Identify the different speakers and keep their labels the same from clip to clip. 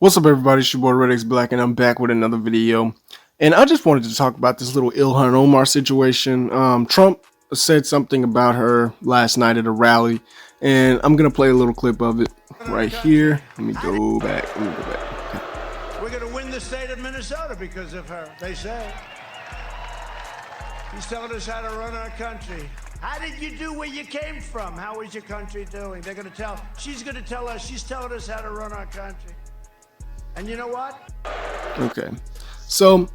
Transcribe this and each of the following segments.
Speaker 1: What's up, everybody? It's your boy Red X Black, and I'm back with another video. And I just wanted to talk about this little Ilhan Omar situation. Trump said something about her last night at a rally, and I'm gonna play a little clip of it right here. Let me go back. Okay.
Speaker 2: We're gonna win the state of Minnesota because of her, they say. She's telling us how to run our country. How did you do where you came from? How is your country doing? She's gonna tell us, she's telling us how to run our country. And you know what?
Speaker 1: Okay. So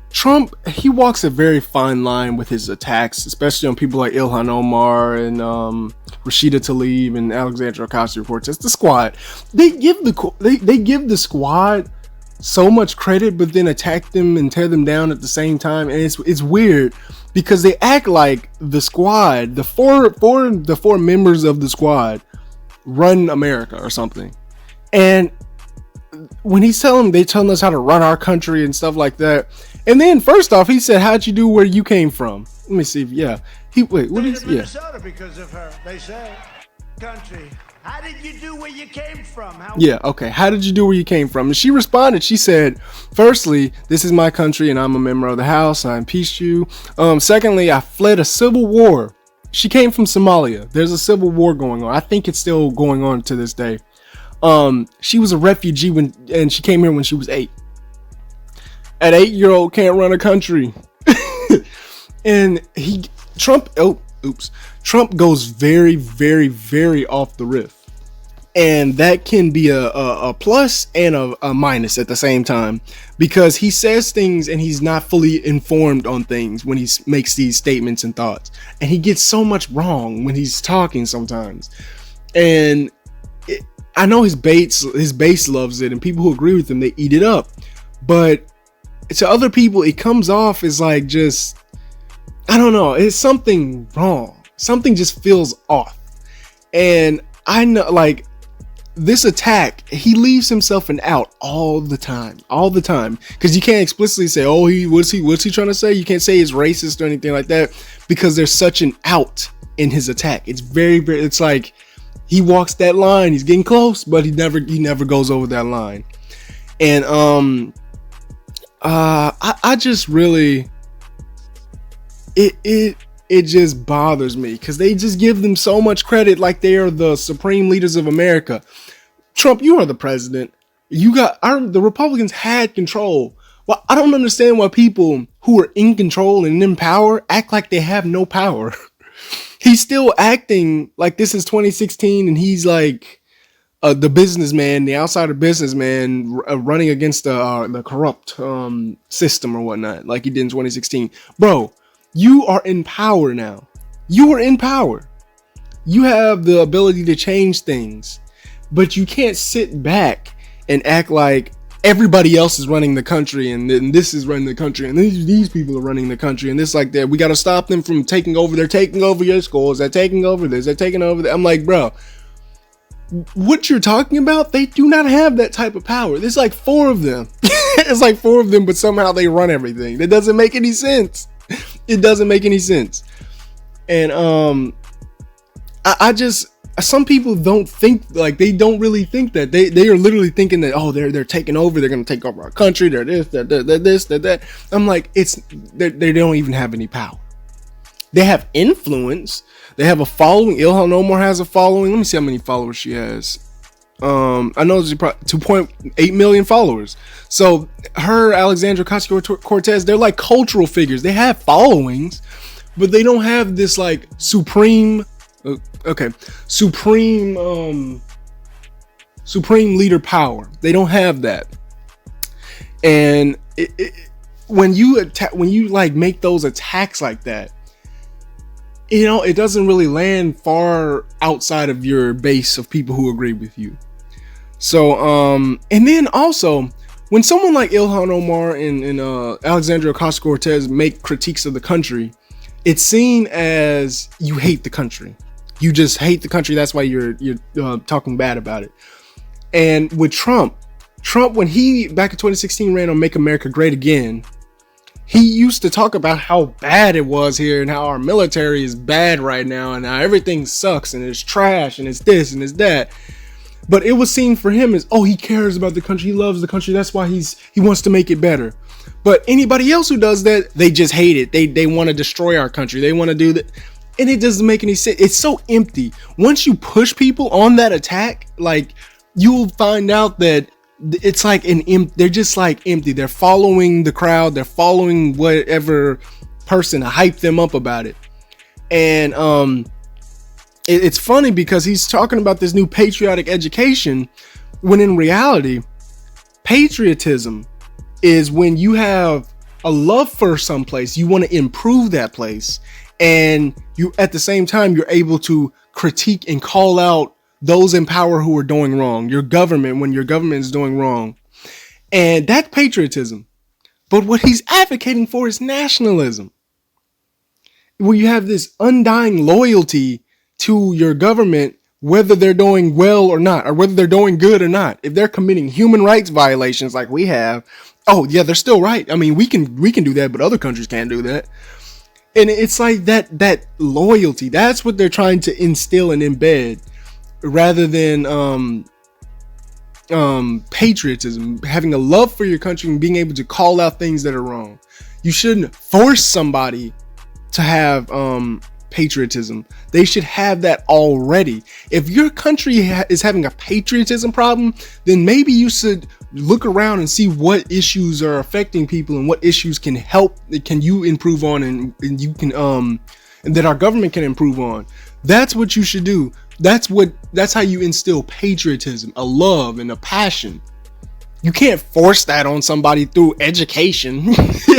Speaker 1: Trump, he walks a very fine line with his attacks, especially on people like Ilhan Omar and Rashida Tlaib and Alexandria Ocasio-Cortez. The squad, they give the squad so much credit, but then attack them and tear them down at the same time. And it's weird because they act like the squad, the four members of the squad, run America or something. And when he's they telling us how to run our country and stuff like that. And then first off, he said, "How'd you do where you came from?" Let me see. Yeah.
Speaker 2: Minnesota because of her, they say. Country. How did you do where you came from?
Speaker 1: Okay. How did you do where you came from? And she responded. She said, "Firstly, this is my country and I'm a member of the House. I impeached you. Secondly, I fled a civil war." She came from Somalia. There's a civil war going on. I think it's still going on to this day. She was a refugee and she came here when she was 8. An 8-year-old can't run a country. And Trump goes very, very, very off the riff. And that can be a plus and a minus at the same time, because he says things and he's not fully informed on things when he makes these statements and thoughts. And he gets so much wrong when he's talking sometimes. And I know his base loves it, and people who agree with him, they eat it up. But to other people, it comes off as like just, I don't know, it's something wrong. Something just feels off. And I know, like, this attack, he leaves himself an out all the time. Because you can't explicitly say, oh, what's he trying to say? You can't say he's racist or anything like that, because there's such an out in his attack. It's very, very, it's like, he walks that line. He's getting close, but he never goes over that line. And I just really, it just bothers me because they just give them so much credit, like they are the supreme leaders of America. Trump, you are the president. The Republicans had control. Well, I don't understand why people who are in control and in power act like they have no power. He's still acting like this is 2016 and he's like the businessman, the outsider businessman running against the corrupt system or whatnot, like he did in 2016. Bro, you are in power now. You are in power. You have the ability to change things, but you can't sit back and act like everybody else is running the country and this is running the country and these people are running the country and this like that. We got to stop them from taking over. They're taking over your schools. They're taking over this. They're taking over that. I'm like, bro, what you're talking about, they do not have that type of power. There's like 4 of them. It's like 4 of them, but somehow they run everything. That doesn't make any sense. It doesn't make any sense. And I just, some people don't think, like, they don't really think that. They are literally thinking that, oh, they're taking over, they're gonna take over our country, they're this, they're that. I'm like, they don't even have any power. They have influence. They have a following. Ilhan Omar has a following. Let me see how many followers she has. I know there's probably 2.8 million followers. So her, Alexandria Ocasio-Cortez, they're like cultural figures. They have followings, but they don't have this like supreme leader power. They don't have that. And when you like make those attacks like that, you know, it doesn't really land far outside of your base of people who agree with you. So and then also, when someone like Ilhan Omar and Alexandria Ocasio-Cortez make critiques of the country, it's seen as you hate the country. You just hate the country. That's why you're talking bad about it. And with Trump, when he back in 2016 ran on Make America Great Again, he used to talk about how bad it was here and how our military is bad right now and how everything sucks and it's trash and it's this and it's that. But it was seen for him as, oh, he cares about the country, he loves the country, that's why he wants to make it better. But anybody else who does that, they just hate it. They want to destroy our country. They want to do that. And it doesn't make any sense. It's so empty. Once you push people on that attack, like, you will find out that it's like they're just like empty. They're following the crowd. They're following whatever person hyped them up about it. And it's funny because he's talking about this new patriotic education, when in reality, patriotism is when you have a love for some place, you want to improve that place, and you at the same time you're able to critique and call out those in power who are doing wrong, your government, when your government is doing wrong. And that's patriotism. But what he's advocating for is nationalism, where you have this undying loyalty to your government, whether they're doing well or not, or whether they're doing good or not. If they're committing human rights violations like we have, oh yeah, they're still right. I mean, we can do that, but other countries can't do that. And it's like that loyalty, that's what they're trying to instill and embed, rather than patriotism, having a love for your country and being able to call out things that are wrong. You shouldn't force somebody to have patriotism. They should have that already. If your country is having a patriotism problem, then maybe you should look around and see what issues are affecting people and what issues can you improve on, and you can and that our government can improve on. That's what you should do. That's how you instill patriotism, a love and a passion. You can't force that on somebody through education.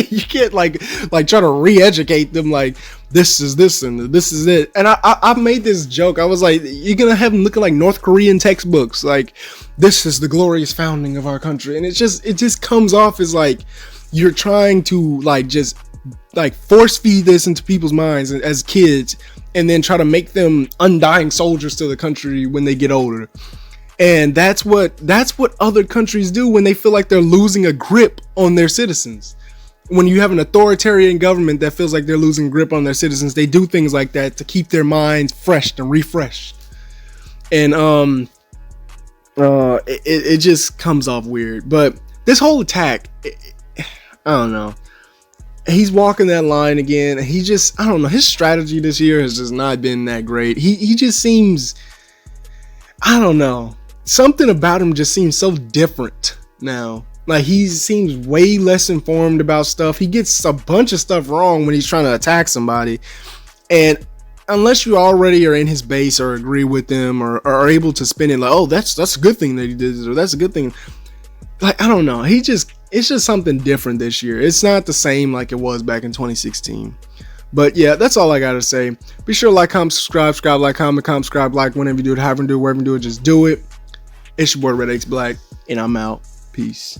Speaker 1: You can't like try to re-educate them like this is this and this is it. And I made this joke. I was like, you're gonna have them looking like North Korean textbooks, like this is the glorious founding of our country. And it just comes off as like you're trying to just force feed this into people's minds as kids, and then try to make them undying soldiers to the country when they get older. And that's what other countries do when they feel like they're losing a grip on their citizens. When you have an authoritarian government that feels like they're losing grip on their citizens, they do things like that to keep their minds fresh and refreshed. And it just comes off weird. But this whole attack, I don't know. He's walking that line again. He just, I don't know. His strategy this year has just not been that great. He just seems, I don't know. Something about him just seems so different now. Like, he seems way less informed about stuff. He gets a bunch of stuff wrong when he's trying to attack somebody. And unless you already are in his base or agree with him or are able to spin it like, oh, that's a good thing that he did, or that's a good thing. Like, I don't know. It's just something different this year. It's not the same like it was back in 2016. But yeah, that's all I gotta say. Be sure to like, comment, subscribe, like, comment, subscribe, like, whenever you do it, however you do it, wherever you do it, just do it. It's your boy Red X Black, and I'm out. Peace.